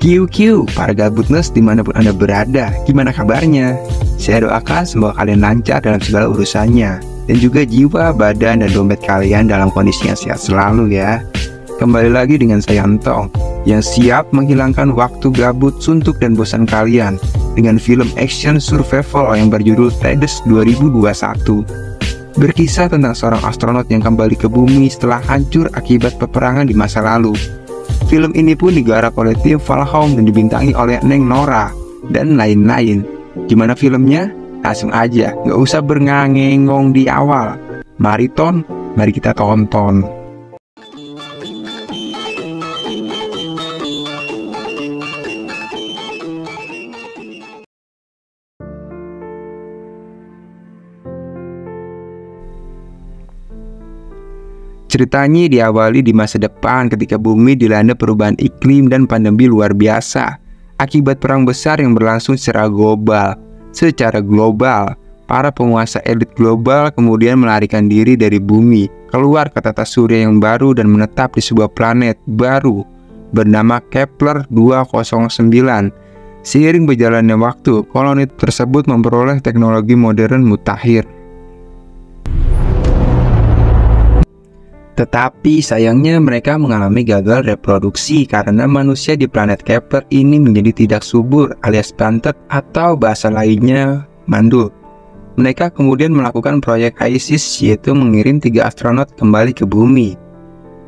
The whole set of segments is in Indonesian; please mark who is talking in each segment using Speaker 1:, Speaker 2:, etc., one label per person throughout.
Speaker 1: QQ, para gabutness dimanapun Anda berada, gimana kabarnya? Saya doakan semoga kalian lancar dalam segala urusannya, dan juga jiwa, badan, dan dompet kalian dalam kondisi yang sehat selalu ya. Kembali lagi dengan saya Antong, yang siap menghilangkan waktu gabut, suntuk, dan bosan kalian dengan film action survival yang berjudul THAADS 2021. Berkisah tentang seorang astronot yang kembali ke bumi setelah hancur akibat peperangan di masa lalu. Film ini pun digarap oleh tim Valhalla dan dibintangi oleh Neng Nora dan lain-lain. Gimana filmnya? Langsung aja, nggak usah berngangengong di awal. Mari kita tonton. Ceritanya diawali di masa depan ketika bumi dilanda perubahan iklim dan pandemi luar biasa. Akibat perang besar yang berlangsung secara global, para penguasa elit global kemudian melarikan diri dari bumi, keluar ke tata surya yang baru dan menetap di sebuah planet baru bernama Kepler 209. Seiring berjalannya waktu, koloni tersebut memperoleh teknologi modern mutakhir. Tetapi sayangnya mereka mengalami gagal reproduksi karena manusia di planet Kepler ini menjadi tidak subur alias bantet atau bahasa lainnya mandul. Mereka kemudian melakukan proyek ISIS, yaitu mengirim 3 astronot kembali ke bumi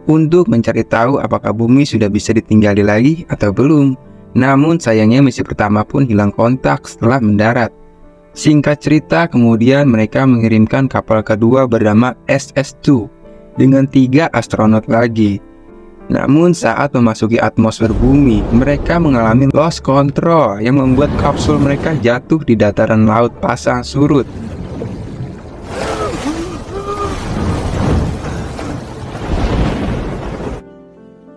Speaker 1: untuk mencari tahu apakah bumi sudah bisa ditinggali lagi atau belum. Namun sayangnya misi pertama pun hilang kontak setelah mendarat. Singkat cerita, kemudian mereka mengirimkan kapal kedua bernama SS2 dengan 3 astronot lagi. Namun saat memasuki atmosfer bumi, mereka mengalami lost control yang membuat kapsul mereka jatuh di dataran laut pasang surut.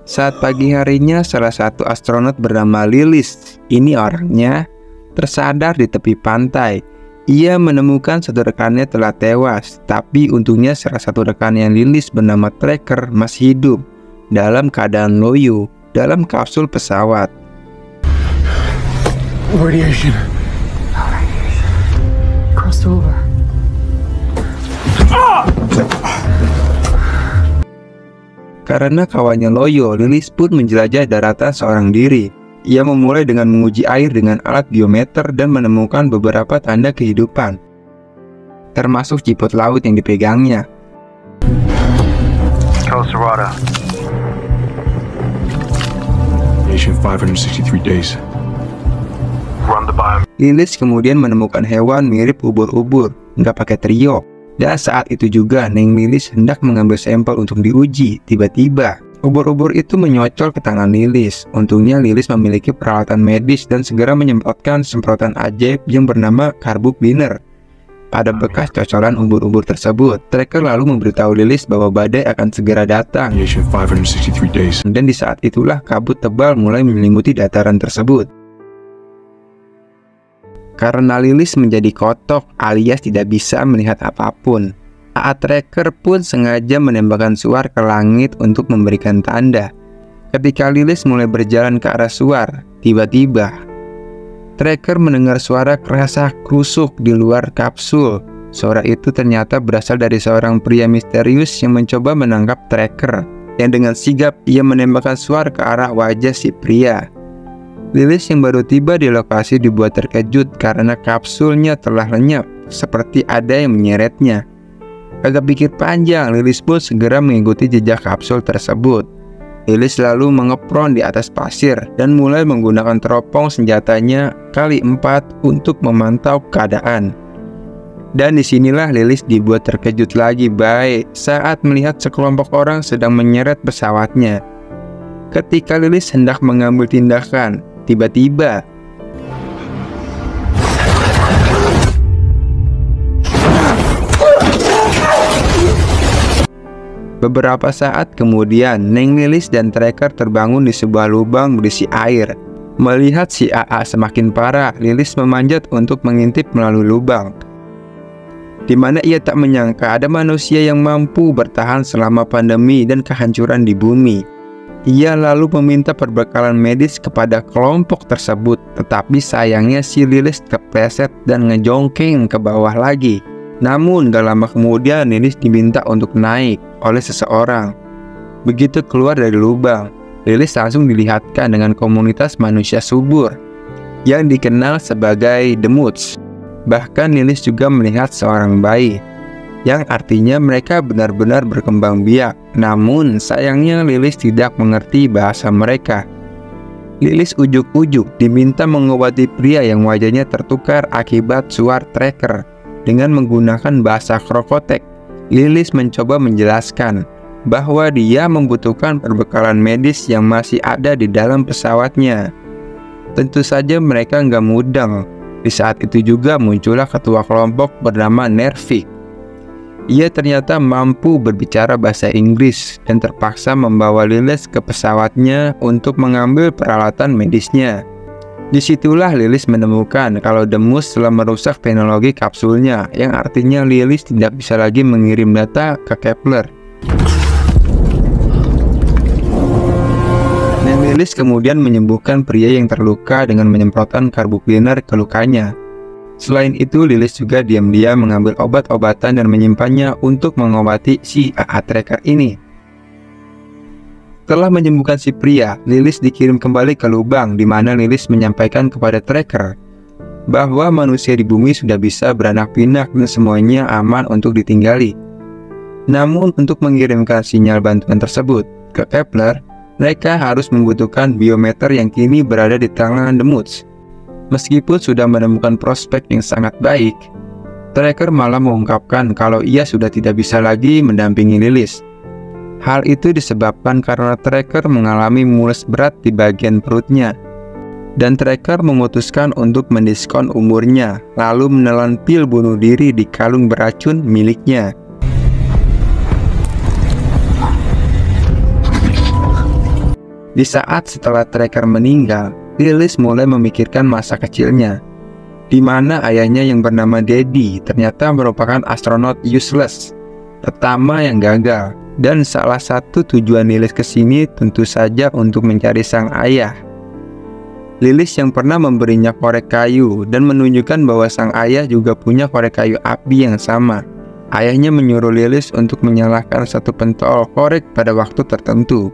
Speaker 1: Saat pagi harinya, salah satu astronot bernama Lilis, ini orangnya, tersadar di tepi pantai. Ia menemukan satu rekannya telah tewas, tapi untungnya salah satu rekannya Lilis bernama Tracker masih hidup dalam keadaan loyo dalam kapsul pesawat.
Speaker 2: Radiation. Crossed over.
Speaker 1: Karena kawannya loyo, Lilis pun menjelajah daratan seorang diri. Ia memulai dengan menguji air dengan alat biometer dan menemukan beberapa tanda kehidupan, termasuk ciput laut yang dipegangnya. Lilis kemudian menemukan hewan mirip ubur-ubur, nggak pakai trio. Dan saat itu juga Neng Lilis hendak mengambil sampel untuk diuji. Tiba-tiba ubur-ubur itu menyocol ke tangan Lilis. Untungnya Lilis memiliki peralatan medis dan segera menyemprotkan semprotan ajaib yang bernama Carbuk Biner pada bekas cocolan ubur-ubur tersebut. Tracker lalu memberitahu Lilis bahwa badai akan segera datang. Dan di saat itulah kabut tebal mulai menyelimuti dataran tersebut. Karena Lilis menjadi kotok alias tidak bisa melihat apapun, Tracker pun sengaja menembakkan suar ke langit untuk memberikan tanda. Ketika Lilis mulai berjalan ke arah suar, tiba-tiba Tracker mendengar suara kerasa krusuk di luar kapsul. Suara itu ternyata berasal dari seorang pria misterius yang mencoba menangkap Tracker, yang dengan sigap ia menembakkan suar ke arah wajah si pria. Lilis yang baru tiba di lokasi dibuat terkejut karena kapsulnya telah lenyap, seperti ada yang menyeretnya. Agak pikir panjang, Lilis pun segera mengikuti jejak kapsul tersebut. Lilis lalu mengepron di atas pasir dan mulai menggunakan teropong senjatanya kali 4 untuk memantau keadaan. Dan disinilah Lilis dibuat terkejut lagi baik saat melihat sekelompok orang sedang menyeret pesawatnya. Ketika Lilis hendak mengambil tindakan, tiba-tiba beberapa saat kemudian, Neng Lilis dan Tracker terbangun di sebuah lubang berisi air. Melihat si AA semakin parah, Lilis memanjat untuk mengintip melalui lubang, di mana ia tak menyangka ada manusia yang mampu bertahan selama pandemi dan kehancuran di bumi. Ia lalu meminta perbekalan medis kepada kelompok tersebut, tetapi sayangnya si Lilis kepleset dan ngejongkeng ke bawah lagi. Namun gak lama kemudian Lilis diminta untuk naik oleh seseorang. Begitu keluar dari lubang, Lilis langsung dilihatkan dengan komunitas manusia subur yang dikenal sebagai The Moods. Bahkan Lilis juga melihat seorang bayi, yang artinya mereka benar-benar berkembang biak. Namun sayangnya Lilis tidak mengerti bahasa mereka. Lilis ujuk-ujuk diminta mengobati pria yang wajahnya tertukar akibat suar tracker dengan menggunakan bahasa krokotek. Lilis mencoba menjelaskan bahwa dia membutuhkan perbekalan medis yang masih ada di dalam pesawatnya. Tentu saja mereka nggak mudeng. Di saat itu juga muncullah ketua kelompok bernama Nervik. Ia ternyata mampu berbicara bahasa Inggris dan terpaksa membawa Lilis ke pesawatnya untuk mengambil peralatan medisnya. Disitulah Lilis menemukan kalau The Moods telah merusak teknologi kapsulnya, yang artinya Lilis tidak bisa lagi mengirim data ke Kepler. Dan Lilis kemudian menyembuhkan pria yang terluka dengan menyemprotkan karbu cleaner ke lukanya. Selain itu, Lilis juga diam-diam mengambil obat-obatan dan menyimpannya untuk mengobati si AA Tracker ini. Setelah menyembuhkan si pria, Lilis dikirim kembali ke lubang, di mana Lilis menyampaikan kepada Tracker bahwa manusia di bumi sudah bisa beranak pinak dan semuanya aman untuk ditinggali. Namun untuk mengirimkan sinyal bantuan tersebut ke Kepler, mereka harus membutuhkan biometer yang kini berada di tangan The Moods. Meskipun sudah menemukan prospek yang sangat baik, Tracker malah mengungkapkan kalau ia sudah tidak bisa lagi mendampingi Lilis. Hal itu disebabkan karena Tracker mengalami mules berat di bagian perutnya, dan Tracker memutuskan untuk mendiskon umurnya, lalu menelan pil bunuh diri di kalung beracun miliknya. Di saat setelah Tracker meninggal, Lilis mulai memikirkan masa kecilnya, di mana ayahnya yang bernama Daddy ternyata merupakan astronot useless pertama yang gagal, dan salah satu tujuan Lilis kesini tentu saja untuk mencari sang ayah. Lilis yang pernah memberinya korek kayu dan menunjukkan bahwa sang ayah juga punya korek kayu api yang sama. Ayahnya menyuruh Lilis untuk menyalakan satu pentol korek pada waktu tertentu,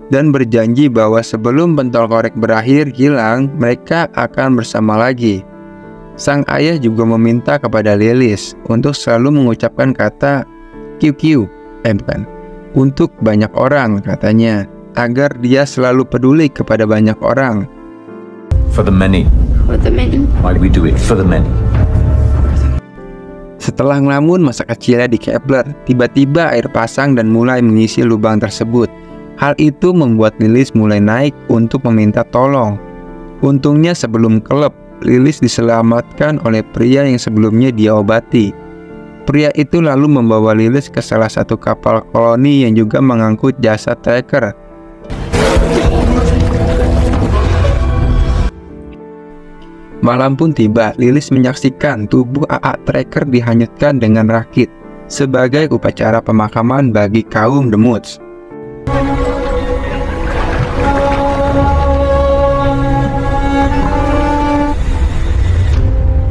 Speaker 1: dan berjanji bahwa sebelum pentol korek berakhir hilang, mereka akan bersama lagi. Sang ayah juga meminta kepada Lilis untuk selalu mengucapkan kata QQ, untuk banyak orang katanya, agar dia selalu peduli kepada banyak orang.
Speaker 2: For the many.
Speaker 3: For the many.
Speaker 2: Why do we do it? For the many.
Speaker 1: Setelah ngelamun masa kecilnya di Kepler, tiba-tiba air pasang dan mulai mengisi lubang tersebut. Hal itu membuat Lilis mulai naik untuk meminta tolong. Untungnya sebelum kelep, Lilis diselamatkan oleh pria yang sebelumnya dia obati. Pria itu lalu membawa Lilis ke salah satu kapal koloni yang juga mengangkut jasad Tracker. Malam pun tiba, Lilis menyaksikan tubuh AA Tracker dihanyutkan dengan rakit sebagai upacara pemakaman bagi kaum The Moods.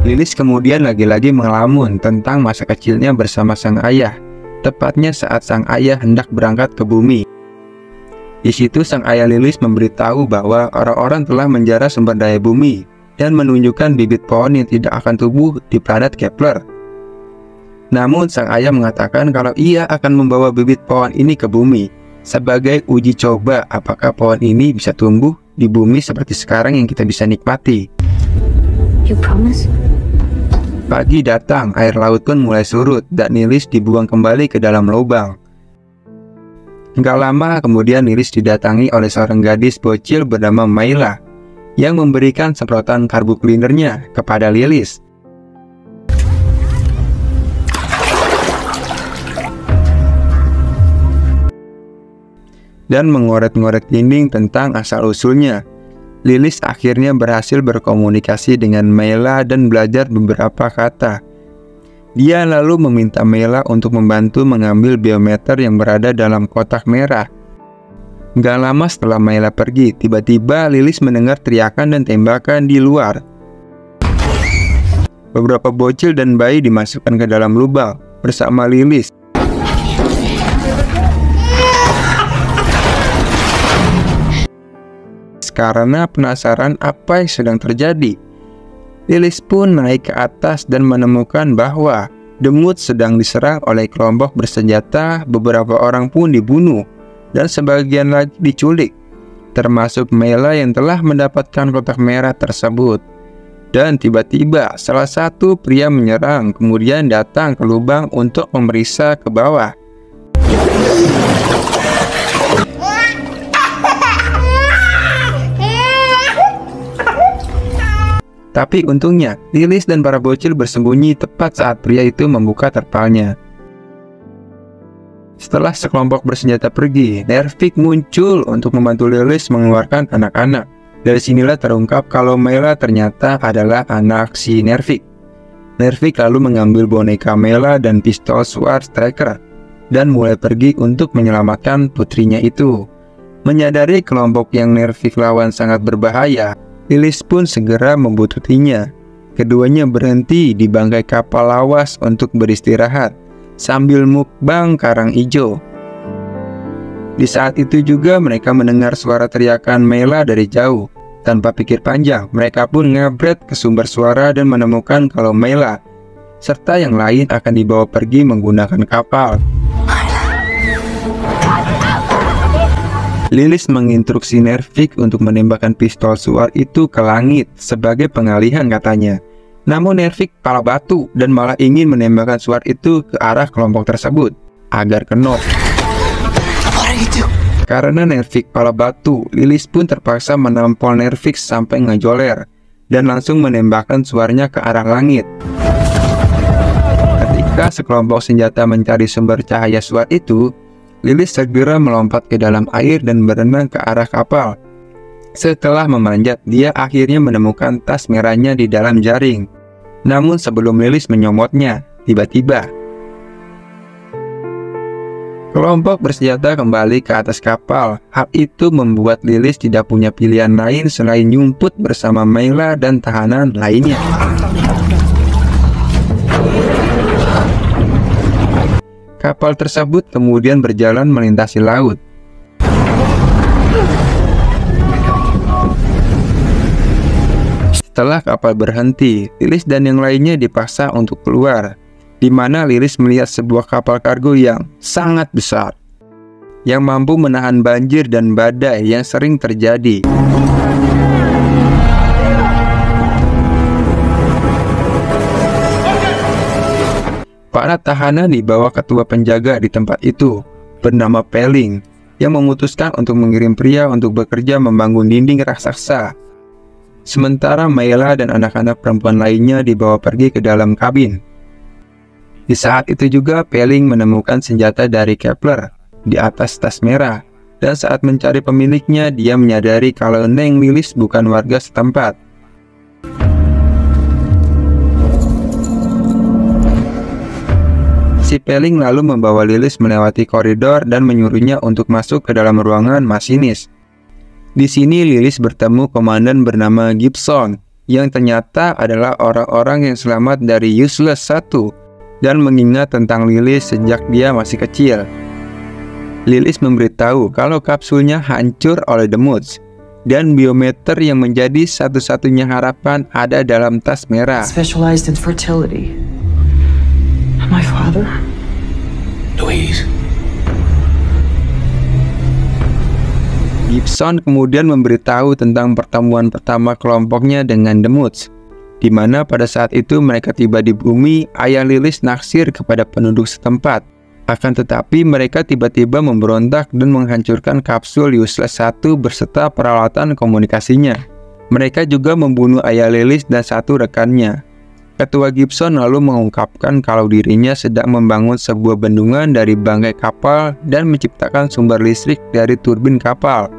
Speaker 1: Lilis kemudian lagi-lagi mengelamun tentang masa kecilnya bersama sang ayah, tepatnya saat sang ayah hendak berangkat ke bumi. Di situ sang ayah Lilis memberitahu bahwa orang-orang telah menjara sumber daya bumi dan menunjukkan bibit pohon yang tidak akan tumbuh di planet Kepler. Namun sang ayah mengatakan kalau ia akan membawa bibit pohon ini ke bumi sebagai uji coba apakah pohon ini bisa tumbuh di bumi seperti sekarang yang kita bisa nikmati.
Speaker 3: You promise?
Speaker 1: Pagi datang, air laut pun mulai surut dan Lilis dibuang kembali ke dalam lubang. Gak lama kemudian Lilis didatangi oleh seorang gadis bocil bernama Mayla yang memberikan semprotan karbu cleanernya kepada Lilis. Dan mengorek-ngorek dinding tentang asal-usulnya. Lilis akhirnya berhasil berkomunikasi dengan Mayla dan belajar beberapa kata. Dia lalu meminta Mayla untuk membantu mengambil biometer yang berada dalam kotak merah. Gak lama setelah Mayla pergi, tiba-tiba Lilis mendengar teriakan dan tembakan di luar. Beberapa bocil dan bayi dimasukkan ke dalam lubang bersama Lilis. Karena penasaran apa yang sedang terjadi, Lilis pun naik ke atas dan menemukan bahwa The Moods sedang diserang oleh kelompok bersenjata. Beberapa orang pun dibunuh dan sebagian lagi diculik, termasuk Mayla yang telah mendapatkan kotak merah tersebut. Dan tiba-tiba salah satu pria menyerang, kemudian datang ke lubang untuk memeriksa ke bawah. Tapi untungnya, Lilis dan para bocil bersembunyi tepat saat pria itu membuka terpalnya. Setelah sekelompok bersenjata pergi, Nervik muncul untuk membantu Lilis mengeluarkan anak-anak. Dari sinilah terungkap kalau Mayla ternyata adalah anak si Nervik. Nervik lalu mengambil boneka Mayla dan pistol suar Striker dan mulai pergi untuk menyelamatkan putrinya itu. Menyadari kelompok yang Nervik lawan sangat berbahaya, Lilis pun segera membututinya. Keduanya berhenti di bangkai kapal lawas untuk beristirahat sambil mukbang karang ijo. Di saat itu juga mereka mendengar suara teriakan Mayla dari jauh. Tanpa pikir panjang, mereka pun ngabret ke sumber suara dan menemukan kalau Mayla serta yang lain akan dibawa pergi menggunakan kapal. Lilis menginstruksi Nervik untuk menembakkan pistol suar itu ke langit sebagai pengalihan katanya. Namun Nervik kepala batu dan malah ingin menembakkan suar itu ke arah kelompok tersebut agar kenop. Karena Nervik kepala batu, Lilis pun terpaksa menampol Nervik sampai ngejoler dan langsung menembakkan suarnya ke arah langit. Ketika sekelompok senjata mencari sumber cahaya suar itu, Lilis segera melompat ke dalam air dan berenang ke arah kapal. Setelah memanjat, dia akhirnya menemukan tas merahnya di dalam jaring. Namun sebelum Lilis menyomotnya, tiba-tiba kelompok bersenjata kembali ke atas kapal. Hal itu membuat Lilis tidak punya pilihan lain selain nyumput bersama Mayla dan tahanan lainnya. Kapal tersebut kemudian berjalan melintasi laut. Setelah kapal berhenti, Lilis dan yang lainnya dipaksa untuk keluar, di mana Lilis melihat sebuah kapal kargo yang sangat besar, yang mampu menahan banjir dan badai yang sering terjadi. Para tahanan dibawa ketua penjaga di tempat itu, bernama Pelling, yang memutuskan untuk mengirim pria untuk bekerja membangun dinding raksasa. Sementara Mayla dan anak-anak perempuan lainnya dibawa pergi ke dalam kabin. Di saat itu juga Pelling menemukan senjata dari Kepler di atas tas merah, dan saat mencari pemiliknya dia menyadari kalau Neng Lilis bukan warga setempat. Si Pelling lalu membawa Lilis melewati koridor dan menyuruhnya untuk masuk ke dalam ruangan masinis. Di sini Lilis bertemu komandan bernama Gibson, yang ternyata adalah orang-orang yang selamat dari Useless 1 dan mengingat tentang Lilis sejak dia masih kecil. Lilis memberitahu kalau kapsulnya hancur oleh The Moods dan biometer yang menjadi satu-satunya harapan ada dalam tas merah.
Speaker 4: Specialized in fertility. My father?
Speaker 2: Louise.
Speaker 1: Gibson kemudian memberitahu tentang pertemuan pertama kelompoknya dengan The Moods, di mana pada saat itu mereka tiba di bumi. Ayah Lilis naksir kepada penduduk setempat. Akan tetapi mereka tiba-tiba memberontak dan menghancurkan kapsul Useless 1 berserta peralatan komunikasinya. Mereka juga membunuh ayah Lilis dan satu rekannya. Ketua Gibson lalu mengungkapkan kalau dirinya sedang membangun sebuah bendungan dari bangkai kapal dan menciptakan sumber listrik dari turbin kapal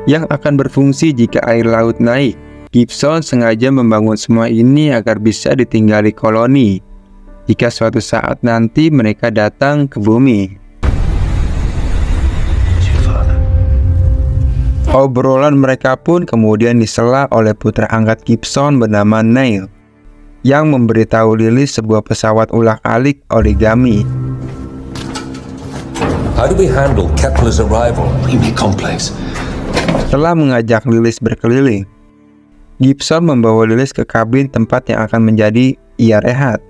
Speaker 1: yang akan berfungsi jika air laut naik. Gibson sengaja membangun semua ini agar bisa ditinggali koloni jika suatu saat nanti mereka datang ke bumi. Obrolan mereka pun kemudian disela oleh putra angkat Gibson bernama Neil, yang memberitahu Lilis sebuah pesawat ulang-alik origami.
Speaker 2: How do we handle Kepler's arrival? Really complex.
Speaker 1: Setelah mengajak Lilis berkeliling, Gibson membawa Lilis ke kabin tempat yang akan menjadi ia rehat.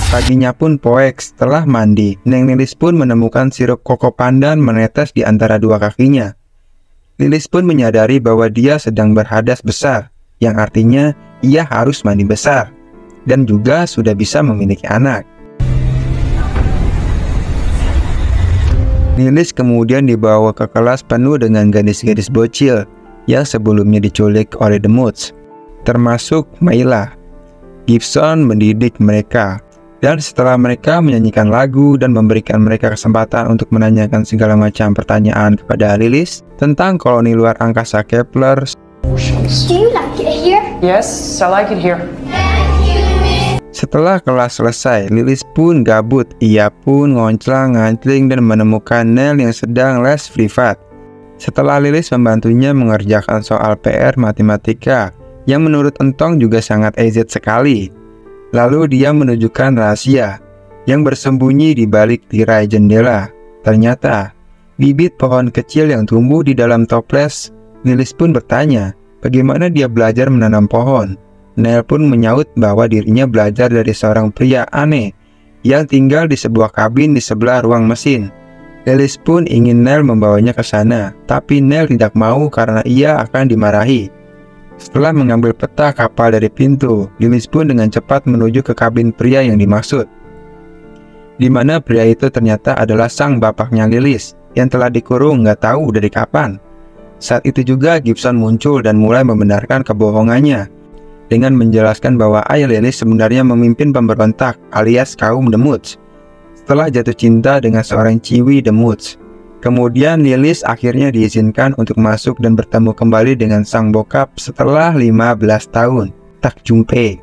Speaker 1: Paginya pun poek setelah mandi, Neng Lilis pun menemukan sirup koko pandan menetes di antara dua kakinya. Lilis pun menyadari bahwa dia sedang berhadas besar, yang artinya ia harus mandi besar, dan juga sudah bisa memiliki anak. Lilis kemudian dibawa ke kelas penuh dengan gadis-gadis bocil yang sebelumnya diculik oleh The Moods, termasuk Mayla. Gibson mendidik mereka, dan setelah mereka menyanyikan lagu dan memberikan mereka kesempatan untuk menanyakan segala macam pertanyaan kepada Lilis tentang koloni luar angkasa Kepler.
Speaker 3: Do you like it here?
Speaker 4: Yes, I like it here.
Speaker 1: Setelah kelas selesai, Lilis pun gabut. Ia pun ngonclang-ngancling dan menemukan Neil yang sedang les privat. Setelah Lilis membantunya mengerjakan soal PR matematika yang menurut Entong juga sangat EZ sekali. Lalu dia menunjukkan rahasia yang bersembunyi di balik tirai jendela. Ternyata, bibit pohon kecil yang tumbuh di dalam toples. Lilis pun bertanya, bagaimana dia belajar menanam pohon. Neil pun menyaut bahwa dirinya belajar dari seorang pria aneh yang tinggal di sebuah kabin di sebelah ruang mesin. Lilis pun ingin Neil membawanya ke sana, tapi Neil tidak mau karena ia akan dimarahi. Setelah mengambil peta kapal dari pintu, Lilis pun dengan cepat menuju ke kabin pria yang dimaksud, di mana pria itu ternyata adalah sang bapaknya Lilis yang telah dikurung nggak tahu dari kapan. Saat itu juga Gibson muncul dan mulai membenarkan kebohongannya dengan menjelaskan bahwa ayah Lilis sebenarnya memimpin pemberontak alias kaum The Moods setelah jatuh cinta dengan seorang ciwi The Moods. Kemudian Lilis akhirnya diizinkan untuk masuk dan bertemu kembali dengan sang bokap setelah 15 tahun tak jumpa.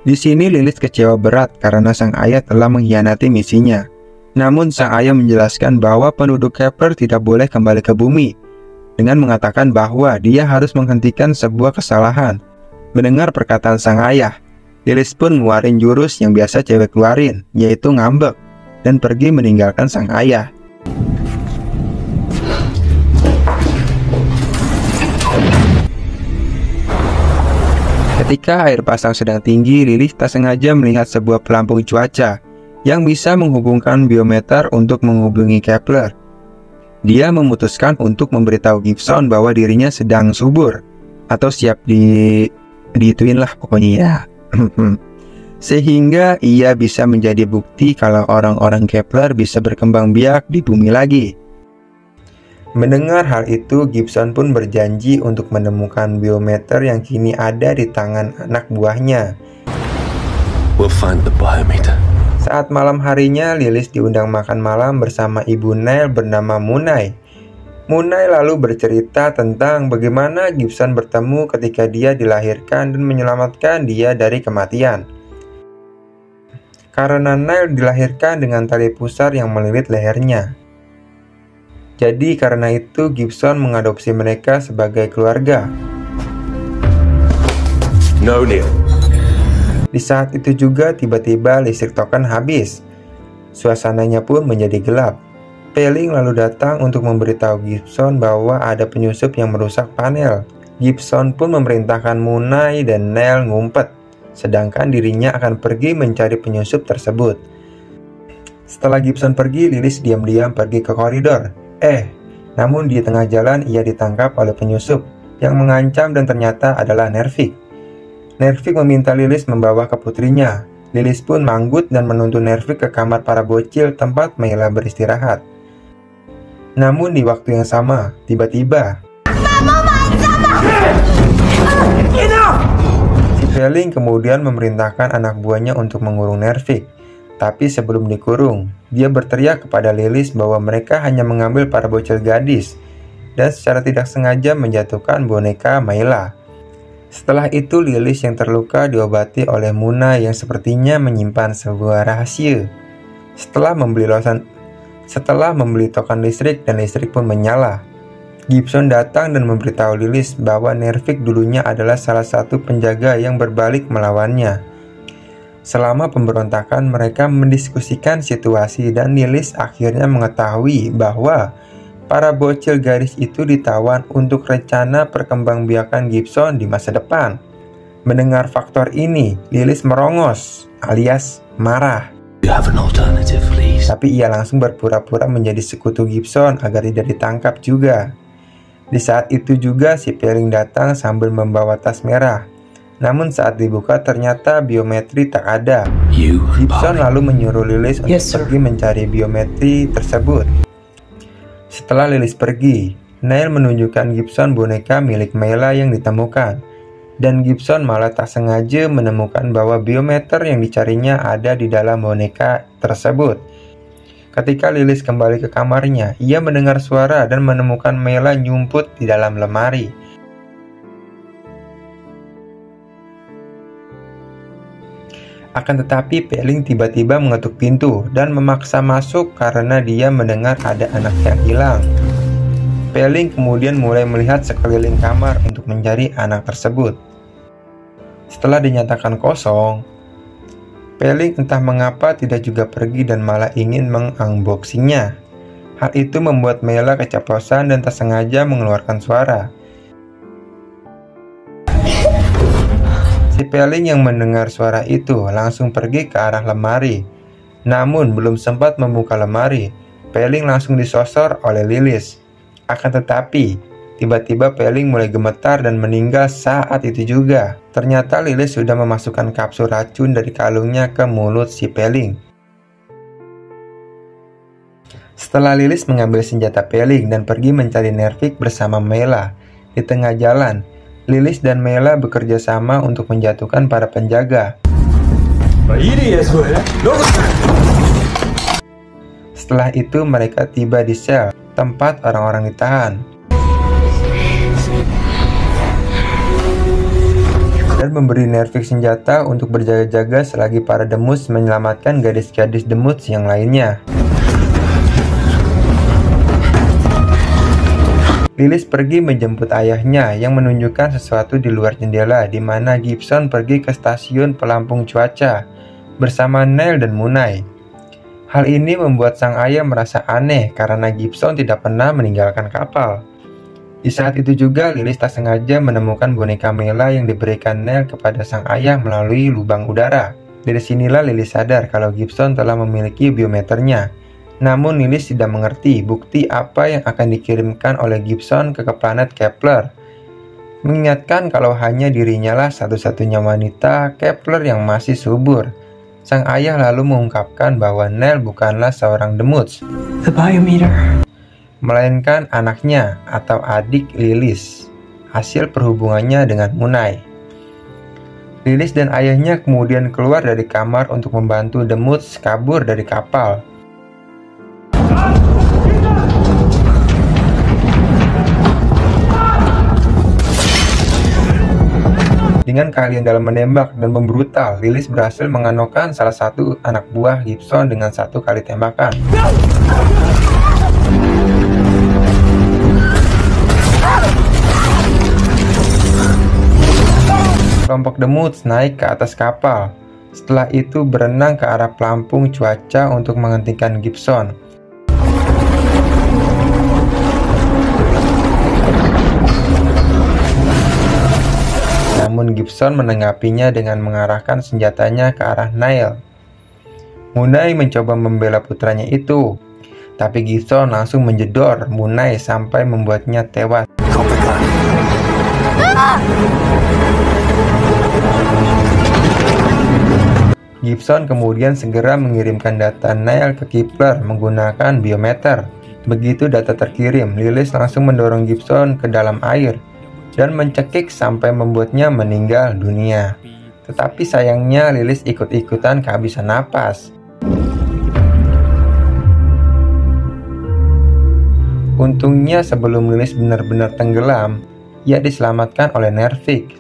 Speaker 1: Di sini Lilis kecewa berat karena sang ayah telah mengkhianati misinya. Namun sang ayah menjelaskan bahwa penduduk Kepler tidak boleh kembali ke bumi, dengan mengatakan bahwa dia harus menghentikan sebuah kesalahan. Mendengar perkataan sang ayah, Lilis pun ngeluarin jurus yang biasa cewek keluarin, yaitu ngambek, dan pergi meninggalkan sang ayah. Ketika air pasang sedang tinggi, Lilis tak sengaja melihat sebuah pelampung cuaca yang bisa menghubungkan biometer untuk menghubungi Kepler. Dia memutuskan untuk memberitahu Gibson bahwa dirinya sedang subur atau siap diituin lah pokoknya ya. Sehingga ia bisa menjadi bukti kalau orang-orang Kepler bisa berkembang biak di bumi lagi. Mendengar hal itu, Gibson pun berjanji untuk menemukan biometer yang kini ada di tangan anak buahnya.
Speaker 2: We'll find the biometer.
Speaker 1: Saat malam harinya, Lilis diundang makan malam bersama ibu Neil bernama Munai. Munai lalu bercerita tentang bagaimana Gibson bertemu ketika dia dilahirkan dan menyelamatkan dia dari kematian. Karena Neil dilahirkan dengan tali pusar yang melilit lehernya. Jadi karena itu Gibson mengadopsi mereka sebagai keluarga.
Speaker 2: No, Neil.
Speaker 1: Di saat itu juga tiba-tiba listrik token habis. Suasananya pun menjadi gelap. Peling lalu datang untuk memberitahu Gibson bahwa ada penyusup yang merusak panel. Gibson pun memerintahkan Munai dan Neil ngumpet, sedangkan dirinya akan pergi mencari penyusup tersebut. Setelah Gibson pergi, Lilis diam-diam pergi ke koridor. Namun di tengah jalan ia ditangkap oleh penyusup yang mengancam dan ternyata adalah Nervik. Nervik meminta Lilis membawa ke putrinya. Lilis pun manggut dan menuntun Nervik ke kamar para bocil tempat Mayla beristirahat. Namun di waktu yang sama, tiba-tiba si Peling kemudian memerintahkan anak buahnya untuk mengurung Nervik. Tapi sebelum dikurung, dia berteriak kepada Lilis bahwa mereka hanya mengambil para bocil gadis dan secara tidak sengaja menjatuhkan boneka Mayla. Setelah itu Lilis yang terluka diobati oleh Munai yang sepertinya menyimpan sebuah rahasia. Setelah membeli token listrik dan listrik pun menyala, Gibson datang dan memberitahu Lilis bahwa Nervik dulunya adalah salah satu penjaga yang berbalik melawannya. Selama pemberontakan mereka mendiskusikan situasi dan Lilis akhirnya mengetahui bahwa para bocil garis itu ditawan untuk rencana perkembangbiakan Gibson di masa depan. Mendengar faktor ini, Lilis merongos alias marah.
Speaker 2: You have an alternative, please.
Speaker 1: Tapi ia langsung berpura-pura menjadi sekutu Gibson agar tidak ditangkap juga. Di saat itu juga si Pelling datang sambil membawa tas merah. Namun saat dibuka ternyata biometri tak ada. Gibson lalu menyuruh Lilis untuk pergi mencari biometri tersebut. Setelah Lilis pergi, Neil menunjukkan Gibson boneka milik Mela yang ditemukan. Dan Gibson malah tak sengaja menemukan bahwa biometer yang dicarinya ada di dalam boneka tersebut. Ketika Lilis kembali ke kamarnya, ia mendengar suara dan menemukan Mela nyumput di dalam lemari. Akan tetapi Pelling tiba-tiba mengetuk pintu dan memaksa masuk karena dia mendengar ada anak yang hilang. Pelling kemudian mulai melihat sekeliling kamar untuk mencari anak tersebut. Setelah dinyatakan kosong, Pelling entah mengapa tidak juga pergi dan malah ingin mengunboxingnya. Hal itu membuat Mela keceplosan dan tak sengaja mengeluarkan suara. Si Pelling yang mendengar suara itu langsung pergi ke arah lemari. Namun belum sempat membuka lemari, Pelling langsung disosor oleh Lilis. Akan tetapi, tiba-tiba Pelling mulai gemetar dan meninggal saat itu juga. Ternyata Lilis sudah memasukkan kapsul racun dari kalungnya ke mulut si Pelling. Setelah Lilis mengambil senjata Pelling dan pergi mencari Nervik bersama Mela, di tengah jalan, Lilis dan Mela bekerja sama untuk menjatuhkan para penjaga. Setelah itu mereka tiba di sel, tempat orang-orang ditahan. Dan memberi Nervik senjata untuk berjaga-jaga selagi para Demus menyelamatkan gadis-gadis Demus yang lainnya. Lilis pergi menjemput ayahnya yang menunjukkan sesuatu di luar jendela di mana Gibson pergi ke stasiun pelampung cuaca bersama Neil dan Munai. Hal ini membuat sang ayah merasa aneh karena Gibson tidak pernah meninggalkan kapal. Di saat itu juga Lilis tak sengaja menemukan boneka Mela yang diberikan Neil kepada sang ayah melalui lubang udara. Dari sinilah Lilis sadar kalau Gibson telah memiliki biometernya. Namun Lilis tidak mengerti bukti apa yang akan dikirimkan oleh Gibson ke planet Kepler. Mengingatkan kalau hanya dirinya lah satu-satunya wanita Kepler yang masih subur. Sang ayah lalu mengungkapkan bahwa Neil bukanlah seorang Demuth,
Speaker 4: The biometer,
Speaker 1: melainkan anaknya atau adik Lilis, hasil perhubungannya dengan Munai. Lilis dan ayahnya kemudian keluar dari kamar untuk membantu Demuth kabur dari kapal. Dengan keahlian dalam menembak dan membrutal, Lilis berhasil menganokkan salah satu anak buah Gibson dengan satu kali tembakan. Kelompok Demuth naik ke atas kapal. Setelah itu berenang ke arah pelampung cuaca untuk menghentikan Gibson. Namun Gibson menanggapinya dengan mengarahkan senjatanya ke arah Neil. Munai mencoba membela putranya itu, tapi Gibson langsung menjedor Munai sampai membuatnya tewas. Gibson kemudian segera mengirimkan data Neil ke Kepler menggunakan biometer. Begitu data terkirim, Lilis langsung mendorong Gibson ke dalam air dan mencekik sampai membuatnya meninggal dunia. Tetapi sayangnya Lilis ikut-ikutan kehabisan napas. Untungnya sebelum Lilis benar-benar tenggelam, ia diselamatkan oleh Nervik.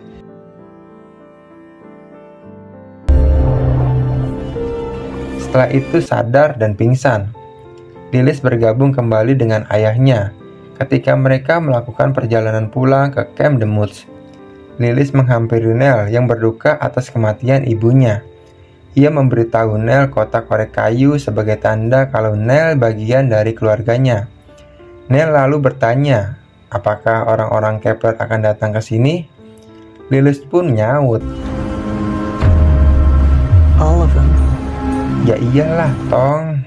Speaker 1: Setelah itu sadar dan pingsan. Lilis bergabung kembali dengan ayahnya ketika mereka melakukan perjalanan pulang ke Camp The Muds. Lilis menghampiri Nell yang berduka atas kematian ibunya. Ia memberitahu Nell kotak korek kayu sebagai tanda kalau Nell bagian dari keluarganya. Nell lalu bertanya, apakah orang-orang Kepler akan datang ke sini? Lilis pun nyaut,
Speaker 5: All of them.
Speaker 1: ya iyalah, Tong.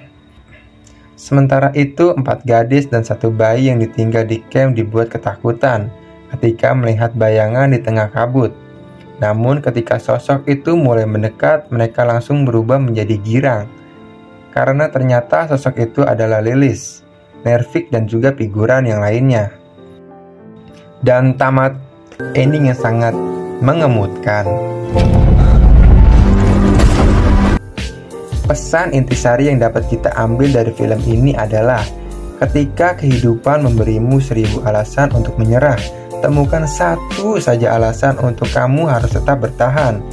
Speaker 1: Sementara itu, 4 gadis dan 1 bayi yang ditinggal di camp dibuat ketakutan ketika melihat bayangan di tengah kabut. Namun ketika sosok itu mulai mendekat, mereka langsung berubah menjadi girang. Karena ternyata sosok itu adalah Lilis, Nervik dan juga figuran yang lainnya. Dan tamat ending yang sangat mengemutkan. Pesan intisari yang dapat kita ambil dari film ini adalah ketika kehidupan memberimu 1000 alasan untuk menyerah, temukan satu saja alasan untuk kamu harus tetap bertahan.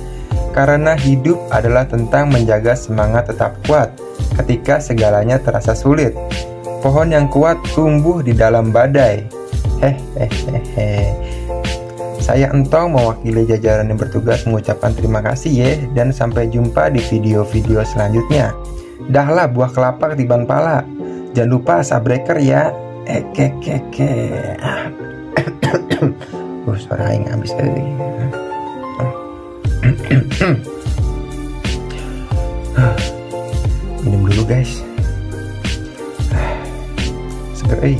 Speaker 1: Karena hidup adalah tentang menjaga semangat tetap kuat ketika segalanya terasa sulit. Pohon yang kuat tumbuh di dalam badai. Saya Entong mewakili jajaran yang bertugas mengucapkan terima kasih ya, dan sampai jumpa di video-video selanjutnya. Dahlah buah kelapa ketiban pala. Jangan lupa Subbreaker ya. Suara aing habis tadi. Minum dulu guys. Seger.